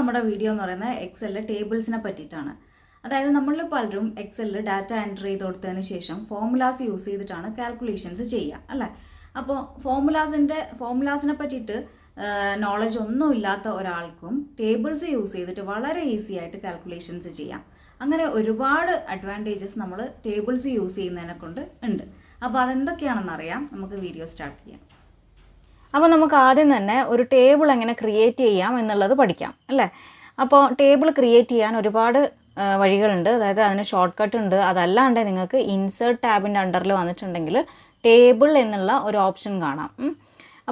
നമ്മുടെ വീഡിയോ എന്ന് പറയുന്നത് എക്സലിലെ ടേബിൾസിനെ പറ്റിയിട്ടാണ്. അതായത് നമ്മളിൽ പലരും എക്സലിൽ ഡാറ്റ എൻ്റർ ചെയ്ത് കൊടുത്തതിന് ശേഷം ഫോർമുലാസ് യൂസ് ചെയ്തിട്ടാണ് കാൽക്കുലേഷൻസ് ചെയ്യുക അല്ലേ. അപ്പോൾ ഫോർമുലാസിനെ പറ്റിയിട്ട് നോളജ് ഒന്നും ഇല്ലാത്ത ഒരാൾക്കും ടേബിൾസ് യൂസ് ചെയ്തിട്ട് വളരെ ഈസി ആയിട്ട് കാൽക്കുലേഷൻസ് ചെയ്യാം. അങ്ങനെ ഒരുപാട് അഡ്വാൻറ്റേജസ് നമ്മൾ ടേബിൾസ് യൂസ് ചെയ്യുന്നതിനെ കൊണ്ട് ഉണ്ട്. അപ്പോൾ അതെന്തൊക്കെയാണെന്ന് അറിയാം. നമുക്ക് വീഡിയോ സ്റ്റാർട്ട് ചെയ്യാം. അപ്പോൾ നമുക്ക് ആദ്യം തന്നെ ഒരു ടേബിൾ എങ്ങനെ ക്രിയേറ്റ് ചെയ്യാം എന്നുള്ളത് പഠിക്കാം അല്ലേ. അപ്പോൾ ടേബിൾ ക്രിയേറ്റ് ചെയ്യാൻ ഒരുപാട് വഴികളുണ്ട്. അതായത് അതിന് ഷോർട്ട് കട്ട് ഉണ്ട്. അതല്ലാണ്ട് നിങ്ങൾക്ക് ഇൻസേർട്ട് ടാബിൻ്റെ അണ്ടറിൽ വന്നിട്ടുണ്ടെങ്കിൽ ടേബിൾ എന്നുള്ള ഒരു ഓപ്ഷൻ കാണാം.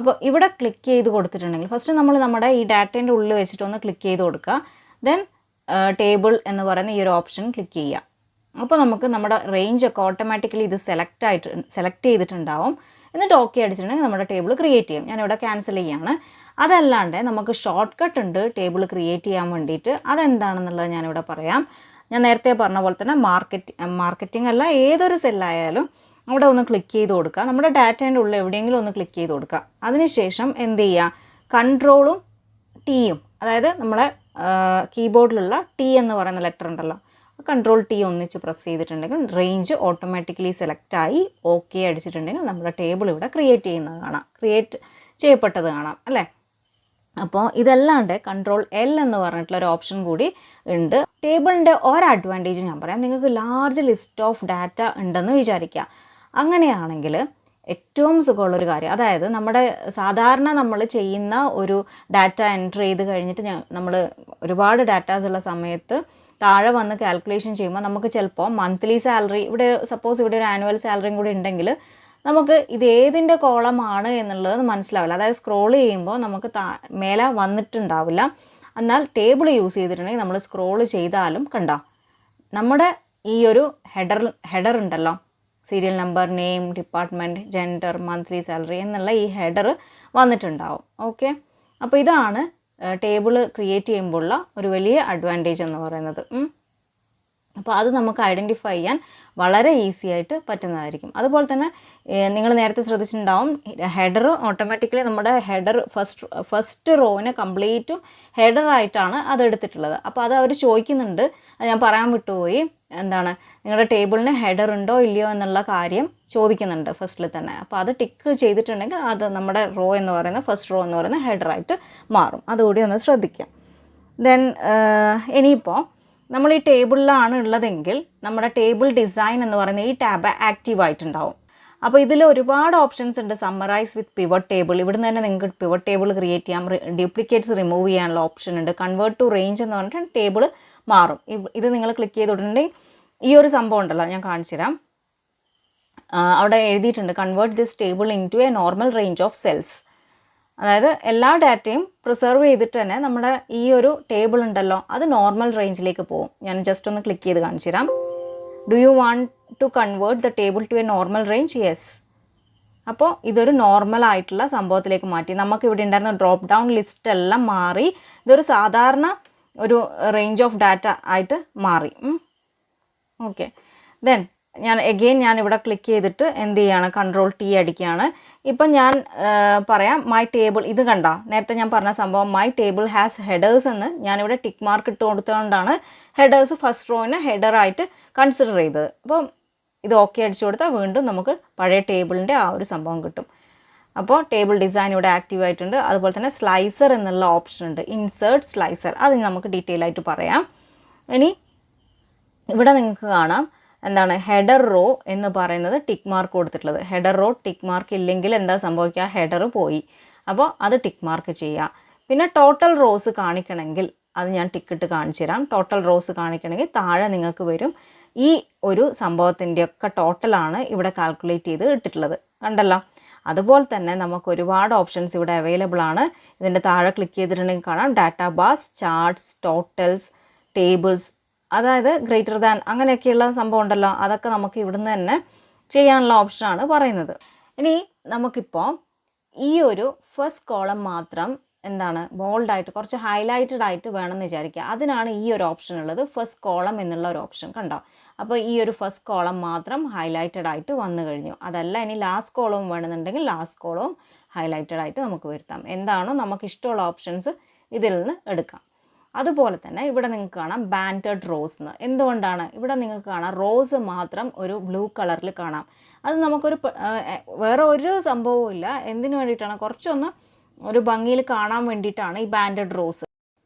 അപ്പോൾ ഇവിടെ ക്ലിക്ക് ചെയ്ത് കൊടുത്തിട്ടുണ്ടെങ്കിൽ ഫസ്റ്റ് നമ്മൾ നമ്മുടെ ഈ ഡാറ്റേൻ്റെ ഉള്ളിൽ വെച്ചിട്ടൊന്ന് ക്ലിക്ക് ചെയ്ത് കൊടുക്കുക. ദെൻ ടേബിൾ എന്ന് പറയുന്ന ഈ ഒരു ഓപ്ഷൻ ക്ലിക്ക് ചെയ്യുക. അപ്പോൾ നമുക്ക് നമ്മുടെ റേഞ്ച് ഒക്കെ ഓട്ടോമാറ്റിക്കലി ഇത് സെലക്ട് ചെയ്തിട്ടുണ്ടാവും. എന്നിട്ട് ഓക്കെ അടിച്ചിട്ടുണ്ടെങ്കിൽ നമ്മുടെ ടേബിൾ ക്രിയേറ്റ് ചെയ്യും. ഞാനിവിടെ ക്യാൻസൽ ചെയ്യാണ്. അതല്ലാണ്ട് നമുക്ക് ഷോർട്ട് കട്ട് ഉണ്ട് ടേബിൾ ക്രിയേറ്റ് ചെയ്യാൻ വേണ്ടിയിട്ട്. അതെന്താണെന്നുള്ളത് ഞാനിവിടെ പറയാം. ഞാൻ നേരത്തെ പറഞ്ഞ പോലെ തന്നെ മാർക്കറ്റിംഗ് അല്ല, ഏതൊരു സെല്ലായാലും അവിടെ ഒന്ന് ക്ലിക്ക് ചെയ്ത് കൊടുക്കുക. നമ്മുടെ ഡാറ്റേൻ്റെ ഉള്ളിൽ എവിടെയെങ്കിലും ഒന്ന് ക്ലിക്ക് ചെയ്ത് കൊടുക്കുക. അതിനുശേഷം എന്ത് ചെയ്യുക, കൺട്രോളും ടിയും, അതായത് നമ്മളെ കീബോർഡിലുള്ള ടി എന്ന് പറയുന്ന ലെറ്റർ ഉണ്ടല്ലോ, കൺട്രോൾ ടി ഒന്നിച്ച് പ്രസ് ചെയ്തിട്ടുണ്ടെങ്കിൽ റേഞ്ച് ഓട്ടോമാറ്റിക്കലി സെലക്റ്റായി ഓക്കെ അടിച്ചിട്ടുണ്ടെങ്കിൽ നമ്മുടെ ടേബിൾ ഇവിടെ ക്രിയേറ്റ് ചെയ്യപ്പെട്ടത് കാണാം അല്ലേ. അപ്പോൾ ഇതല്ലാണ്ട് കൺട്രോൾ എൽ എന്ന് പറഞ്ഞിട്ടുള്ള ഒരു ഓപ്ഷൻ കൂടി ഉണ്ട്. ടേബിളിൻ്റെ ഒരു അഡ്വാൻറ്റേജ് ഞാൻ പറയാം. നിങ്ങൾക്ക് ലാർജ് ലിസ്റ്റ് ഓഫ് ഡാറ്റ ഉണ്ടെന്ന് വിചാരിക്കുക. അങ്ങനെയാണെങ്കിൽ ഏറ്റവും സുഖമുള്ളൊരു കാര്യം, അതായത് നമ്മുടെ സാധാരണ നമ്മൾ ചെയ്യുന്ന ഒരു ഡാറ്റ എൻറ്റർ ചെയ്ത് കഴിഞ്ഞിട്ട് നമ്മൾ ഒരുപാട് ഡാറ്റാസ് ഉള്ള സമയത്ത് താഴെ വന്ന് കാൽക്കുലേഷൻ ചെയ്യുമ്പോൾ നമുക്ക് ചിലപ്പോൾ മന്ത്ലി സാലറി, സപ്പോസ് ഇവിടെ ഒരു ആനുവൽ സാലറിയും കൂടി ഉണ്ടെങ്കിൽ നമുക്ക് ഇത് ഏതിൻ്റെ കോളമാണ് എന്നുള്ളത് മനസ്സിലാവില്ല. അതായത് സ്ക്രോൾ ചെയ്യുമ്പോൾ നമുക്ക് മേലെ വന്നിട്ടുണ്ടാവില്ല. എന്നാൽ ടേബിൾ യൂസ് ചെയ്തിട്ടുണ്ടെങ്കിൽ നമ്മൾ സ്ക്രോൾ ചെയ്താലും കണ്ടോ നമ്മുടെ ഈ ഒരു ഹെഡർ ഉണ്ടല്ലോ, serial number, name, department, gender, monthly salary എന്നുള്ള ഈ ഹെഡർ വന്നിട്ടുണ്ടാവും. ഓക്കെ, അപ്പോൾ ഇതാണ് ടേബിൾ ക്രിയേറ്റ് ചെയ്യുമ്പോഴുള്ള ഒരു വലിയ അഡ്വാൻറ്റേജ് എന്ന് പറയുന്നത്. അപ്പോൾ അത് നമുക്ക് ഐഡൻറ്റിഫൈ ചെയ്യാൻ വളരെ ഈസി ആയിട്ട് പറ്റുന്നതായിരിക്കും. അതുപോലെ തന്നെ നിങ്ങൾ നേരത്തെ ശ്രദ്ധിച്ചിട്ടുണ്ടാവും, ഹെഡർ ഓട്ടോമാറ്റിക്കലി നമ്മുടെ ഫസ്റ്റ് റോവിനെ കംപ്ലീറ്റും ഹെഡറായിട്ടാണ് അത് എടുത്തിട്ടുള്ളത്. അപ്പോൾ അത് അവർ ചോദിക്കുന്നുണ്ട്, ഞാൻ പറയാൻ വിട്ടുപോയി, എന്താണ് നിങ്ങളുടെ ടേബിളിന് ഹെഡർ ഉണ്ടോ ഇല്ലയോ എന്നുള്ള കാര്യം ചോദിക്കുന്നുണ്ട് ഫസ്റ്റിൽ തന്നെ. അപ്പോൾ അത് ടിക്ക് ചെയ്തിട്ടുണ്ടെങ്കിൽ അത് നമ്മുടെ റോ എന്ന് പറയുന്ന ഫസ്റ്റ് റോ എന്ന് പറയുന്ന ഹെഡറായിട്ട് മാറും. അതുകൂടി ഒന്ന് ശ്രദ്ധിക്കാം. ദെൻ ഇനിയിപ്പോൾ നമ്മൾ ഈ ടേബിളിലാണ് ഉള്ളതെങ്കിൽ നമ്മുടെ ടേബിൾ ഡിസൈൻ എന്ന് പറയുന്ന ഈ ടാബ് ആക്റ്റീവ് ആയിട്ടുണ്ടാവും. അപ്പോൾ ഇതിൽ ഒരുപാട് ഓപ്ഷൻസ് ഉണ്ട്. സമ്മറൈസ് വിത്ത് പിവറ്റ് ടേബിൾ, ഇവിടുന്ന് തന്നെ നിങ്ങൾക്ക് പിവറ്റ് ടേബിൾ ക്രിയേറ്റ് ചെയ്യാം. ഡ്യൂപ്ലിക്കേറ്റ്സ് റിമൂവ് ചെയ്യാനുള്ള ഓപ്ഷൻ ഉണ്ട്. കൺവേർട്ട് ടു റേഞ്ച് എന്ന് പറഞ്ഞിട്ട് ടേബിൾ മാറും. ഇത് നിങ്ങൾ ക്ലിക്ക് ചെയ്തിട്ടുണ്ടെങ്കിൽ ഈ ഒരു സംഭവം ഉണ്ടല്ലോ, ഞാൻ കാണിച്ചു തരാം. അവിടെ എഴുതിയിട്ടുണ്ട് convert this table into a normal range of cells. അതായത് എല്ലാ ഡാറ്റയും പ്രിസർവ് ചെയ്തിട്ട് തന്നെ നമ്മുടെ ഈ ഒരു ടേബിൾ ഉണ്ടല്ലോ അത് നോർമൽ റേഞ്ചിലേക്ക് പോകും. ഞാൻ ജസ്റ്റ് ഒന്ന് ക്ലിക്ക് ചെയ്ത് കാണിച്ചു തരാം. Do you want to convert the table to a normal range? Yes. അപ്പോൾ ഇതൊരു നോർമൽ ആയിട്ടുള്ള സംഭവത്തിലേക്ക് മാറ്റി. നമുക്ക് ഇവിടെ ഉണ്ടായിരുന്ന ഡ്രോപ്പ് ഡൗൺ ലിസ്റ്റ് എല്ലാം മാറി ഇതൊരു സാധാരണ ഒരു റേഞ്ച് ഓഫ് ഡാറ്റ ആയിട്ട് മാറി. ഓക്കെ, ദെൻ ഞാൻ ഇവിടെ ക്ലിക്ക് ചെയ്തിട്ട് എന്ത് ചെയ്യാണ്, കൺട്രോൾ ടി അടിക്കുകയാണ്. ഇപ്പം ഞാൻ പറയാം മൈ ടേബിൾ, ഇത് കണ്ടോ നേരത്തെ ഞാൻ പറഞ്ഞ സംഭവം, മൈ ടേബിൾ ഹാസ് ഹെഡേഴ്സ് എന്ന് ഞാനിവിടെ ടിക്ക് മാർക്ക് ഇട്ട് കൊടുത്തുകൊണ്ടാണ് ഹെഡേഴ്സ് ഫസ്റ്റ് റോയിന് ഹെഡറായിട്ട് കൺസിഡർ ചെയ്തത്. അപ്പം ഇത് ഓക്കെ അടിച്ചു കൊടുത്താൽ വീണ്ടും നമുക്ക് പഴയ ടേബിളിൻ്റെ ആ ഒരു സംഭവം കിട്ടും. അപ്പോൾ ടേബിൾ ഡിസൈൻ ഇവിടെ ആക്റ്റീവ് ആയിട്ടുണ്ട്. അതുപോലെ തന്നെ സ്ലൈസർ എന്നുള്ള ഓപ്ഷൻ ഉണ്ട്, ഇൻസേർട്ട് സ്ലൈസർ, അത് നമുക്ക് ഡീറ്റെയിൽ ആയിട്ട് പറയാം. ഇനി ഇവിടെ നിങ്ങൾക്ക് കാണാം എന്താണ് ഹെഡർ റോ എന്ന് പറയുന്നത് ടിക്ക് മാർക്ക് കൊടുത്തിട്ടുള്ളത്. ഹെഡർ റോ ടിക്ക് മാർക്ക് ഇല്ലെങ്കിൽ എന്താ സംഭവിക്കുക, ഹെഡർ പോയി. അപ്പോൾ അത് ടിക്ക് മാർക്ക് ചെയ്യുക. പിന്നെ ടോട്ടൽ റോസ് കാണിക്കണമെങ്കിൽ അത് ഞാൻ ടിക്കിട്ട് കാണിച്ചു തരാം. ടോട്ടൽ റോസ് കാണിക്കണമെങ്കിൽ താഴെ നിങ്ങൾക്ക് വരും ഈ ഒരു സംഭവത്തിൻ്റെയൊക്കെ ടോട്ടലാണ് ഇവിടെ കാൽക്കുലേറ്റ് ചെയ്ത് ഇട്ടിട്ടുള്ളത്, കണ്ടല്ലോ. അതുപോലെ തന്നെ നമുക്ക് ഒരുപാട് ഓപ്ഷൻസ് ഇവിടെ അവൈലബിൾ ആണ്. ഇതിൻ്റെ താഴെ ക്ലിക്ക് ചെയ്തിട്ടുണ്ടെങ്കിൽ കാണാം data bars, charts, totals, tables, അതായത് ഗ്രേറ്റർ ദാൻ അങ്ങനെയൊക്കെയുള്ള സംഭവം ഉണ്ടല്ലോ, അതൊക്കെ നമുക്ക് ഇവിടുന്ന് തന്നെ ചെയ്യാനുള്ള ഓപ്ഷനാണ് പറയുന്നത്. ഇനി നമുക്കിപ്പോൾ ഈ ഒരു ഫസ്റ്റ് കോളം മാത്രം എന്താണ് ബോൾഡായിട്ട് കുറച്ച് ഹൈലൈറ്റഡ് ആയിട്ട് വേണമെന്ന് വിചാരിക്കുക. അതിനാണ് ഈ ഒരു ഓപ്ഷൻ ഉള്ളത്, ഫസ്റ്റ് കോളം എന്നുള്ള ഒരു ഓപ്ഷൻ കണ്ടോ. അപ്പോൾ ഈ ഒരു ഫസ്റ്റ് കോളം മാത്രം ഹൈലൈറ്റഡ് ആയിട്ട് വന്നു കഴിഞ്ഞു. അതല്ല ഇനി ലാസ്റ്റ് കോളവും വേണമെന്നുണ്ടെങ്കിൽ ലാസ്റ്റ് കോളവും ഹൈലൈറ്റഡ് ആയിട്ട് നമുക്ക് വരുത്താം. എന്താണോ നമുക്ക് ഇഷ്ടമുള്ള ഓപ്ഷൻസ് ഇതിൽ നിന്ന് എടുക്കാം. അതുപോലെ തന്നെ ഇവിടെ നിങ്ങൾക്ക് കാണാം ബാൻഡഡ് റോസ് എന്ന്. എന്തുകൊണ്ടാണ്? ഇവിടെ നിങ്ങൾക്ക് കാണാം റോസ് മാത്രം ഒരു ബ്ലൂ കളറിൽ കാണാം. അത് നമുക്കൊരു വേറെ ഒരു സംഭവവും ഇല്ല. എന്തിനു വേണ്ടിയിട്ടാണ്? കുറച്ചൊന്ന് ഒരു ഭംഗിയിൽ കാണാൻ വേണ്ടിയിട്ടാണ് ഈ ബാൻഡഡ് റോസ്.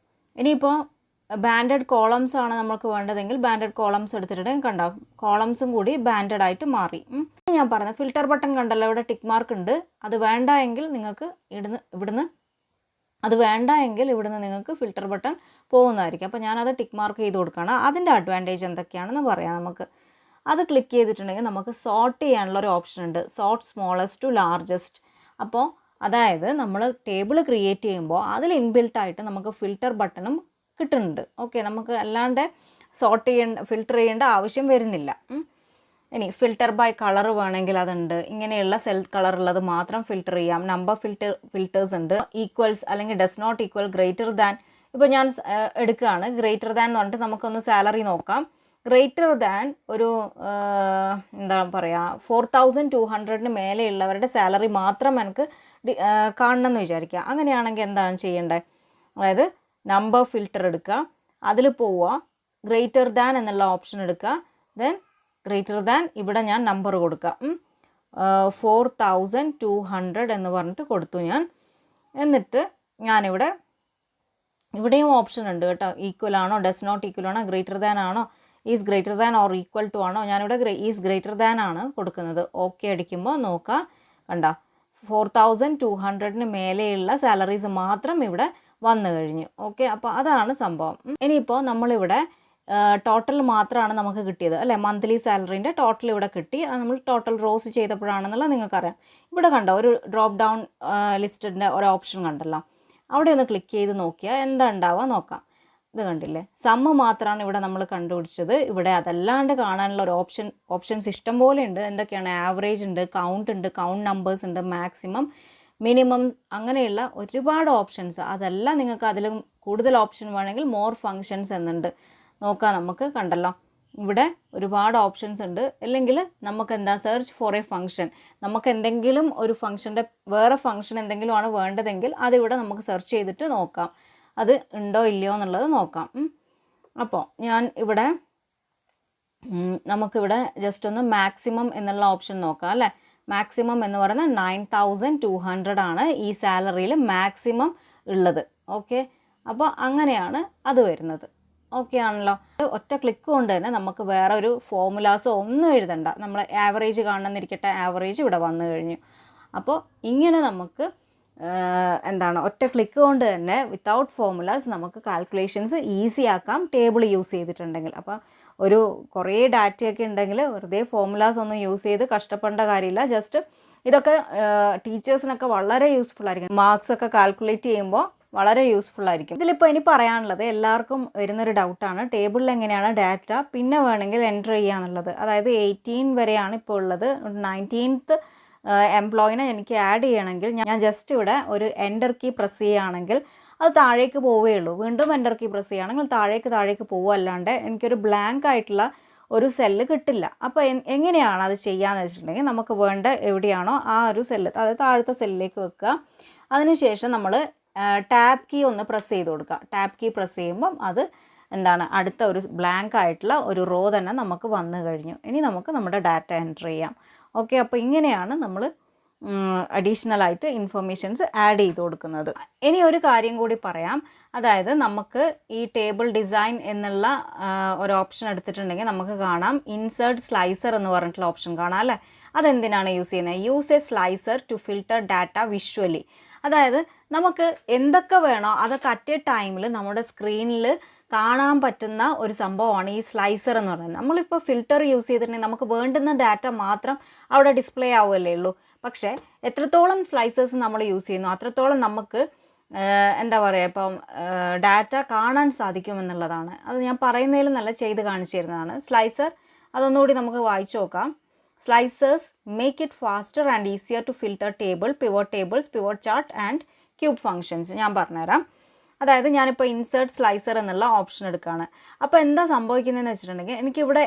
ഇനിയിപ്പോൾ ബാൻഡഡ് കോളംസ് ആണ് നമുക്ക് വേണ്ടതെങ്കിൽ ബാൻഡഡ് കോളംസ് എടുത്തിട്ടുണ്ടെങ്കിൽ കണ്ടോ കോളംസും കൂടി ബാൻഡഡ് ആയിട്ട് മാറി. ഞാൻ പറഞ്ഞ ഫിൽറ്റർ ബട്ടൺ കണ്ടല്ലോ, ഇവിടെ ടിക്ക് മാർക്ക് ഉണ്ട്. അത് വേണ്ട എങ്കിൽ നിങ്ങൾക്ക് ഇവിടുന്ന് നിങ്ങൾക്ക് ഫിൽറ്റർ ബട്ടൺ പോകുന്നതായിരിക്കും. അപ്പോൾ ഞാനത് ടിക്ക് മാർക്ക് ചെയ്ത് കൊടുക്കുകയാണ്. അതിൻ്റെ അഡ്വാൻറ്റേജ് എന്തൊക്കെയാണെന്ന് പറയാം നമുക്ക്. അത് ക്ലിക്ക് ചെയ്തിട്ടുണ്ടെങ്കിൽ നമുക്ക് സോർട്ട് ചെയ്യാനുള്ള ഒരു ഓപ്ഷൻ ഉണ്ട്, സോർട്ട് സ്മോളസ്റ്റ് ടു ലാർജസ്റ്റ്. അപ്പോൾ അതായത് നമ്മൾ ടേബിൾ ക്രിയേറ്റ് ചെയ്യുമ്പോൾ അതിൽ ഇൻബിൽട്ടായിട്ട് നമുക്ക് ഫിൽറ്റർ ബട്ടണും കിട്ടുന്നുണ്ട്. ഓക്കെ, നമുക്ക് അല്ലാണ്ട് ഫിൽറ്റർ ചെയ്യേണ്ട ആവശ്യം വരുന്നില്ല. ഇനി ഫിൽറ്റർ ബൈ കളർ വേണമെങ്കിൽ അതുണ്ട്. ഇങ്ങനെയുള്ള സെൽ കളർ ഉള്ളത് മാത്രം ഫിൽറ്റർ ചെയ്യാം. നമ്പർ ഫിൽറ്റേഴ്സ് ഉണ്ട്. ഈക്വൽസ് അല്ലെങ്കിൽ does not equal, greater than. ഇപ്പോൾ ഞാൻ എടുക്കുകയാണ് ഗ്രേറ്റർ ദാൻ എന്ന് പറഞ്ഞിട്ട് നമുക്കൊന്ന് സാലറി നോക്കാം. ഗ്രേറ്റർ ദാൻ ഒരു എന്താ പറയുക 4200 മേലെയുള്ളവരുടെ സാലറി മാത്രം എനിക്ക് കാണണം എന്ന് വിചാരിക്കുക. അങ്ങനെയാണെങ്കിൽ എന്താണ് ചെയ്യേണ്ടത്? അതായത് നമ്പർ ഫിൽറ്റർ എടുക്കുക, അതിൽ പോവുക, ഗ്രേറ്റർ ദാൻ എന്നുള്ള ഓപ്ഷൻ എടുക്കുക, ദെൻ ഗ്രേറ്റർ ദാൻ ഇവിടെ ഞാൻ നമ്പർ കൊടുക്കുക 4200 എന്ന് പറഞ്ഞിട്ട് കൊടുത്തു ഞാൻ. എന്നിട്ട് ഇവിടെയും ഓപ്ഷൻ ഉണ്ട് കേട്ടോ, ഈക്വൽ ആണോ, ഡസ് നോട്ട് ഈക്വൽ ആണോ, ഗ്രേറ്റർ ദാൻ ആണോ, is greater than or equal to ആണോ. ഞാനിവിടെ ഈസ് ഗ്രേറ്റർ ദാൻ ആണ് കൊടുക്കുന്നത്. ഓക്കെ അടിക്കുമ്പോൾ നോക്കുക, കണ്ടോ 4200 മേലെയുള്ള സാലറീസ് മാത്രം ഇവിടെ വന്നു കഴിഞ്ഞു. ഓക്കെ, അപ്പോൾ അതാണ് സംഭവം. ഇനിയിപ്പോൾ നമ്മളിവിടെ ടോട്ടൽ മാത്രമാണ് നമുക്ക് കിട്ടിയത് അല്ലേ, മന്ത്ലി സാലറീൻ്റെ ടോട്ടൽ ഇവിടെ കിട്ടി. അത് നമ്മൾ ടോട്ടൽ റോസ് ചെയ്തപ്പോഴാണെന്നുള്ളത് നിങ്ങൾക്കറിയാം. ഇവിടെ കണ്ടോ ഒരു ഡ്രോപ്പ് ഡൗൺ ലിസ്റ്റിൻ്റെ ഒരു ഓപ്ഷൻ കണ്ടല്ലോ, അവിടെ ഒന്ന് ക്ലിക്ക് ചെയ്ത് നോക്കിയാൽ എന്താ ഉണ്ടാവുക നോക്കാം. ഇത് കണ്ടില്ലേ, സമ്മ് മാത്രമാണ് ഇവിടെ നമ്മൾ കണ്ടുപിടിച്ചത്. ഇവിടെ അതല്ലാണ്ട് കാണാനുള്ള ഒരു ഓപ്ഷൻസ് ഇഷ്ടം പോലെ ഉണ്ട്. എന്തൊക്കെയാണ്? ആവറേജ് ഉണ്ട്, കൗണ്ട് നമ്പേഴ്സ് ഉണ്ട്, മാക്സിമം, മിനിമം, അങ്ങനെയുള്ള ഒരുപാട് ഓപ്ഷൻസ്. അതെല്ലാം നിങ്ങൾക്ക് അതിലും കൂടുതൽ ഓപ്ഷൻ വേണമെങ്കിൽ മോർ ഫങ്ഷൻസ് എന്നുണ്ട്. നോക്കാം നമുക്ക്, കണ്ടല്ലോ ഇവിടെ ഒരുപാട് ഓപ്ഷൻസ് ഉണ്ട്. അല്ലെങ്കിൽ നമുക്ക് എന്താ സെർച്ച് ഫോർ എ ഫംഗ്ഷൻ, നമുക്ക് എന്തെങ്കിലും ഒരു ഫംഗ്ഷൻ്റെ വേറെ ഫംഗ്ഷൻ എന്തെങ്കിലും ആണ് വേണ്ടതെങ്കിൽ അതിവിടെ നമുക്ക് സെർച്ച് ചെയ്തിട്ട് നോക്കാം അത് ഉണ്ടോ ഇല്ലയോ എന്നുള്ളത് നോക്കാം. അപ്പോൾ നമുക്കിവിടെ ജസ്റ്റ് ഒന്ന് മാക്സിമം എന്നുള്ള ഓപ്ഷൻ നോക്കാം അല്ലേ. മാക്സിമം എന്ന് പറയുന്നത് 9200 ആണ് ഈ സാലറിയിൽ മാക്സിമം ഉള്ളത്. ഓക്കെ, അപ്പോൾ അങ്ങനെയാണ് അത് വരുന്നത്. ഓക്കെ ആണല്ലോ. ഒറ്റ ക്ലിക്ക് കൊണ്ട് തന്നെ നമുക്ക് വേറെ ഒരു ഫോർമുലാസോ ഒന്നും എഴുതണ്ട. നമ്മൾ ആവറേജ് കാണണമെന്നിരിക്കട്ടെ, ആവറേജ് ഇവിടെ വന്നു കഴിഞ്ഞു. അപ്പോൾ ഇങ്ങനെ നമുക്ക് ഒറ്റ ക്ലിക്ക് കൊണ്ട് തന്നെ വിത്തൗട്ട് ഫോർമുലാസ് നമുക്ക് കാൽക്കുലേഷൻസ് ഈസി ആക്കാം ടേബിൾ യൂസ് ചെയ്തിട്ടുണ്ടെങ്കിൽ. അപ്പോൾ കുറേ ഡാറ്റയൊക്കെ ഉണ്ടെങ്കിൽ വെറുതെ ഫോർമുലാസ് ഒന്നും യൂസ് ചെയ്ത് കഷ്ടപ്പെടേണ്ട കാര്യമില്ല. ജസ്റ്റ് ഇതൊക്കെ ടീച്ചേഴ്സിനൊക്കെ വളരെ യൂസ്ഫുൾ ആയിരിക്കും. മാർക്സ് ഒക്കെ കാൽക്കുലേറ്റ് ചെയ്യുമ്പോൾ വളരെ യൂസ്ഫുൾ ആയിരിക്കും. ഇതിലിപ്പോൾ ഇനി പറയാനുള്ളത് എല്ലാവർക്കും വരുന്നൊരു ഡൗട്ടാണ്, ടേബിളിൽ എങ്ങനെയാണ് ഡാറ്റ പിന്നെ വേണമെങ്കിൽ എൻ്റർ ചെയ്യാന്നുള്ളത്. അതായത് 18 വരെയാണ് ഇപ്പോൾ ഉള്ളത്. 19th എംപ്ലോയിനെ എനിക്ക് ആഡ് ചെയ്യണമെങ്കിൽ ഞാൻ ജസ്റ്റ് ഇവിടെ ഒരു എൻ്റർ കീ പ്രസ് ചെയ്യുകയാണെങ്കിൽ അത് താഴേക്ക് പോവുകയുള്ളൂ. വീണ്ടും എൻ്റർ കീ പ്രസ് ചെയ്യുകയാണെങ്കിൽ താഴേക്ക് പോവുക, അല്ലാണ്ട് എനിക്കൊരു ബ്ലാങ്ക് ആയിട്ടുള്ള ഒരു സെല്ല് കിട്ടില്ല. അപ്പോൾ എങ്ങനെയാണ് അത് ചെയ്യാന്ന് വെച്ചിട്ടുണ്ടെങ്കിൽ നമുക്ക് വേണ്ട എവിടെയാണോ ആ ഒരു സെല്ല്, അതായത് താഴത്തെ സെല്ലിലേക്ക് വെക്കുക. അതിനുശേഷം നമ്മൾ ടാബ് കീ ഒന്ന് പ്രസ് ചെയ്ത് കൊടുക്കുക. ടാബ് കീ പ്രസ് ചെയ്യുമ്പം അത് അടുത്ത ഒരു ബ്ലാങ്ക് ആയിട്ടുള്ള ഒരു റോ തന്നെ നമുക്ക് വന്നു കഴിഞ്ഞു. ഇനി നമുക്ക് നമ്മുടെ ഡാറ്റ എൻ്റർ ചെയ്യാം. ഓക്കെ, അപ്പോൾ ഇങ്ങനെയാണ് നമ്മൾ അഡീഷണൽ ആയിട്ട് ഇൻഫർമേഷൻസ് ആഡ് ചെയ്ത് കൊടുക്കുന്നത്. ഇനി ഒരു കാര്യം കൂടി പറയാം, അതായത് നമുക്ക് ഈ ടേബിൾ ഡിസൈൻ എന്നുള്ള ഒരു ഓപ്ഷൻ എടുത്തിട്ടുണ്ടെങ്കിൽ നമുക്ക് കാണാം ഇൻസേർട്ട് സ്ലൈസർ എന്ന് പറഞ്ഞിട്ടുള്ള ഓപ്ഷൻ കാണാം അല്ലേ. അതെന്തിനാണ് യൂസ് ചെയ്യുന്നത്? Use a slicer to filter data visually. അതായത് നമുക്ക് എന്തൊക്കെ വേണോ അതൊക്കെ അറ്റ് എ ടൈമിൽ നമ്മുടെ സ്ക്രീനിൽ കാണാൻ പറ്റുന്ന ഒരു സംഭവമാണ് ഈ സ്ലൈസർ എന്ന് പറയുന്നത്. നമ്മളിപ്പോൾ ഫിൽറ്റർ യൂസ് ചെയ്തിട്ടുണ്ടെങ്കിൽ നമുക്ക് വേണ്ടുന്ന ഡാറ്റ മാത്രം അവിടെ ഡിസ്പ്ലേ ആവുമല്ലേ ഉള്ളൂ. പക്ഷേ എത്രത്തോളം സ്ലൈസേഴ്സ് നമ്മൾ യൂസ് ചെയ്യുന്നു അത്രത്തോളം നമുക്ക് ഇപ്പം ഡാറ്റ കാണാൻ സാധിക്കുമെന്നുള്ളതാണ്. അത് ഞാൻ പറയുന്നതിൽ നല്ല ചെയ്ത് കാണിച്ചു തരുന്നതാണ്. സ്ലൈസർ അതൊന്നുകൂടി നമുക്ക് വായിച്ചു നോക്കാം. Slicers make it faster and easier to filter table, pivot tables, pivot chart and cube functions. ഞാൻ പറഞ്ഞുതരാം. അതായത് ഞാനിപ്പോൾ ഇൻസേർട്ട് സ്ലൈസർ എന്നുള്ള ഓപ്ഷൻ എടുക്കുകയാണ്. അപ്പോൾ എന്താ സംഭവിക്കുന്നതെന്ന് വെച്ചിട്ടുണ്ടെങ്കിൽ എനിക്കിവിടെ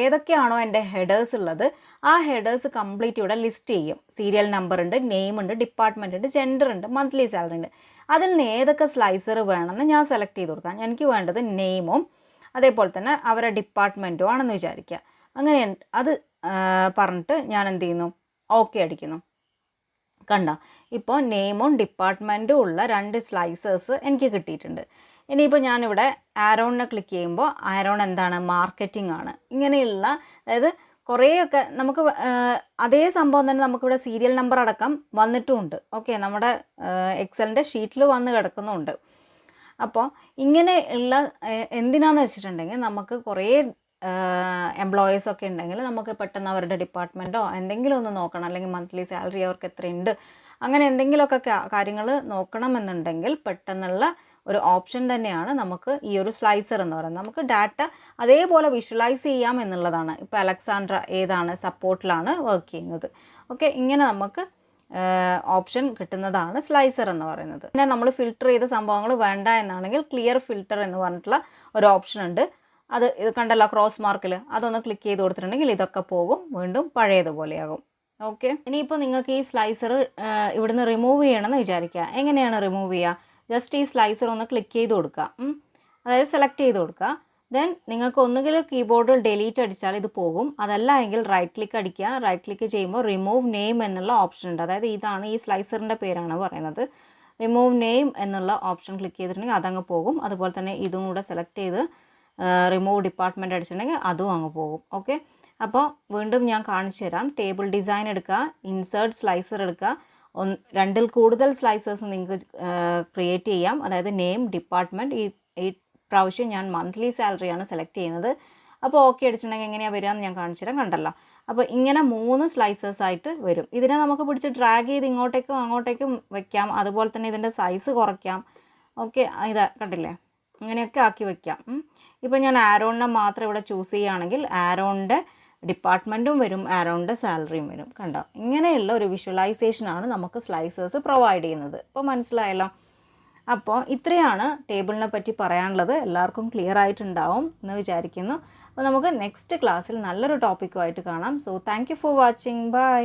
ഏതൊക്കെയാണോ എൻ്റെ ഹെഡേഴ്സ് ഉള്ളത് ആ ഹെഡേഴ്സ് കംപ്ലീറ്റ് ഇവിടെ ലിസ്റ്റ് ചെയ്യും. സീരിയൽ നമ്പർ ഉണ്ട്, നെയിം ഉണ്ട്, ഡിപ്പാർട്ട്മെൻറ്റ് ഉണ്ട്, ജെൻഡർ ഉണ്ട്, മന്ത്ലി സാലറി ഉണ്ട്. അതിൽ നിന്ന് ഏതൊക്കെ സ്ലൈസർ വേണമെന്ന് ഞാൻ സെലക്ട് ചെയ്ത് കൊടുക്കാം. എനിക്ക് വേണ്ടത് നെയിമും അതേപോലെ തന്നെ അവരുടെ ഡിപ്പാർട്ട്മെൻറ്റും ആണെന്ന് വിചാരിക്കുക. അങ്ങനെ അത് പറഞ്ഞിട്ട് ഞാൻ എന്ത് ചെയ്യുന്നു, ഓക്കെ അടിക്കുന്നു. കണ്ട, ഇപ്പോൾ നെയിമും ഡിപ്പാർട്ട്മെൻറ്റും ഉള്ള 2 സ്ലൈസേഴ്സ് എനിക്ക് കിട്ടിയിട്ടുണ്ട്. ഇനിയിപ്പോൾ ഞാനിവിടെ ആരോണിനെ ക്ലിക്ക് ചെയ്യുമ്പോൾ ആരോൺ എന്താണ്, മാർക്കറ്റിംഗ് ആണ്. ഇങ്ങനെയുള്ള അതായത് കുറേയൊക്കെ നമുക്ക് അതേ സംഭവം തന്നെ നമുക്കിവിടെ സീരിയൽ നമ്പർ അടക്കം വന്നിട്ടുമുണ്ട്. ഓക്കെ, നമ്മുടെ എക്സലിൻ്റെ ഷീറ്റിൽ വന്ന് കിടക്കുന്നുമുണ്ട്. അപ്പോൾ ഇങ്ങനെയുള്ള എന്തിനാന്ന് വെച്ചിട്ടുണ്ടെങ്കിൽ നമുക്ക് കുറേ എംപ്ലോയീസൊക്കെ ഉണ്ടെങ്കിൽ നമുക്ക് പെട്ടെന്ന് അവരുടെ ഡിപ്പാർട്ട്മെൻറ്റോ എന്തെങ്കിലും ഒന്ന് നോക്കണം, അല്ലെങ്കിൽ മന്ത്ലി സാലറി അവർക്ക് എത്രയുണ്ട്, അങ്ങനെ എന്തെങ്കിലുമൊക്കെ കാര്യങ്ങൾ നോക്കണമെന്നുണ്ടെങ്കിൽ പെട്ടെന്നുള്ള ഒരു ഓപ്ഷൻ തന്നെയാണ് നമുക്ക് ഈ ഒരു സ്ലൈസർ എന്ന് പറയുന്നത്. നമുക്ക് ഡാറ്റ അതേപോലെ വിഷ്വലൈസ് ചെയ്യാം എന്നുള്ളതാണ്. ഇപ്പോൾ അലക്സാൻഡ്ര ഏതാണ്, സപ്പോർട്ടിലാണ് വർക്ക് ചെയ്യുന്നത്. ഓക്കെ, ഇങ്ങനെ നമുക്ക് ഓപ്ഷൻ കിട്ടുന്നതാണ് സ്ലൈസർ എന്ന് പറയുന്നത്. പിന്നെ നമ്മൾ ഫിൽട്ടർ ചെയ്ത സംഭവങ്ങൾ വേണ്ട എന്നാണെങ്കിൽ ക്ലിയർ ഫിൽട്ടർ എന്ന് പറഞ്ഞിട്ടുള്ള ഒരു ഓപ്ഷൻ ഉണ്ട്. അത് ഇത് കണ്ടല്ലോ ക്രോസ് മാർക്കിൽ, അതൊന്ന് ക്ലിക്ക് ചെയ്ത് കൊടുത്തിട്ടുണ്ടെങ്കിൽ ഇതൊക്കെ പോകും, വീണ്ടും പഴയതുപോലെയാകും. ഓക്കെ, ഇനിയിപ്പോൾ നിങ്ങൾക്ക് ഈ സ്ലൈസർ ഇവിടുന്ന് റിമൂവ് ചെയ്യണമെന്ന് വിചാരിക്കുക. എങ്ങനെയാണ് റിമൂവ് ചെയ്യുക? ജസ്റ്റ് ഈ സ്ലൈസർ ഒന്ന് ക്ലിക്ക് ചെയ്ത് കൊടുക്കുക, അതായത് സെലക്ട് ചെയ്ത് കൊടുക്കുക. ദെൻ നിങ്ങൾക്ക് ഒന്നുകിൽ കീബോർഡിൽ ഡിലീറ്റ് അടിച്ചാൽ ഇത് പോകും, അതല്ല എങ്കിൽ റൈറ്റ് ക്ലിക്ക് അടിക്കുക. റൈറ്റ് ക്ലിക്ക് ചെയ്യുമ്പോൾ റിമൂവ് നെയിം എന്നുള്ള ഓപ്ഷൻ ഉണ്ട്. അതായത് ഇതാണ് ഈ സ്ലൈസറിൻ്റെ പേരാണ് പറയുന്നത്. റിമൂവ് നെയിം എന്നുള്ള ഓപ്ഷൻ ക്ലിക്ക് ചെയ്തിട്ടുണ്ടെങ്കിൽ അതങ്ങ് പോകും. അതുപോലെ തന്നെ ഇതും കൂടെ സെലക്ട് ചെയ്ത് റിമൂവ് ഡിപ്പാർട്ട്മെൻറ്റ് അടിച്ചിട്ടുണ്ടെങ്കിൽ അതും അങ്ങ് പോകും. ഓക്കെ, അപ്പോൾ വീണ്ടും ഞാൻ കാണിച്ചു തരാം. ടേബിൾ ഡിസൈൻ എടുക്കുക, ഇൻസേർട്ട് സ്ലൈസർ എടുക്കുക. 2ൽ കൂടുതൽ സ്ലൈസേഴ്സ് നിങ്ങൾക്ക് ക്രിയേറ്റ് ചെയ്യാം. അതായത് നെയിം, ഡിപ്പാർട്ട്മെൻറ്റ്. ഈ പ്രാവശ്യം ഞാൻ മന്ത്ലി സാലറിയാണ് സെലക്ട് ചെയ്യുന്നത്. അപ്പോൾ ഓക്കെ അടിച്ചിട്ടുണ്ടെങ്കിൽ എങ്ങനെയാണ് വരിക എന്ന് ഞാൻ കാണിച്ചു തരാം. കണ്ടല്ലോ, അപ്പോൾ ഇങ്ങനെ 3 സ്ലൈസേഴ്സ് ആയിട്ട് വരും. ഇതിനെ നമുക്ക് പിടിച്ച് ഡ്രാഗ് ചെയ്ത് ഇങ്ങോട്ടേക്കും അങ്ങോട്ടേക്കും വെക്കാം. അതുപോലെ തന്നെ ഇതിൻ്റെ സൈസ് കുറയ്ക്കാം. ഓക്കെ, ഇതാ കണ്ടില്ലേ, അങ്ങനെയൊക്കെ ആക്കി വയ്ക്കാം. ഇപ്പോൾ ഞാൻ ആരോണിനെ മാത്രം ഇവിടെ ചൂസ് ചെയ്യുകയാണെങ്കിൽ ആരോണിൻ്റെ ഡിപ്പാർട്ട്മെൻറ്റും വരും, ആരോണിൻ്റെ സാലറിയും വരും. കണ്ടോ, ഇങ്ങനെയുള്ള ഒരു വിഷ്വലൈസേഷനാണ് നമുക്ക് സ്ലൈസേഴ്സ് പ്രൊവൈഡ് ചെയ്യുന്നത്. ഇപ്പോൾ മനസ്സിലായല്ലോ. അപ്പോൾ ഇത്രയാണ് ടേബിളിനെ പറ്റി പറയാനുള്ളത്. എല്ലാവർക്കും ക്ലിയർ ആയിട്ടുണ്ടാവും എന്ന് വിചാരിക്കുന്നു. അപ്പോൾ നമുക്ക് നെക്സ്റ്റ് ക്ലാസ്സിൽ നല്ലൊരു ടോപ്പിക്കുമായിട്ട് കാണാം. So thank you for watching. By.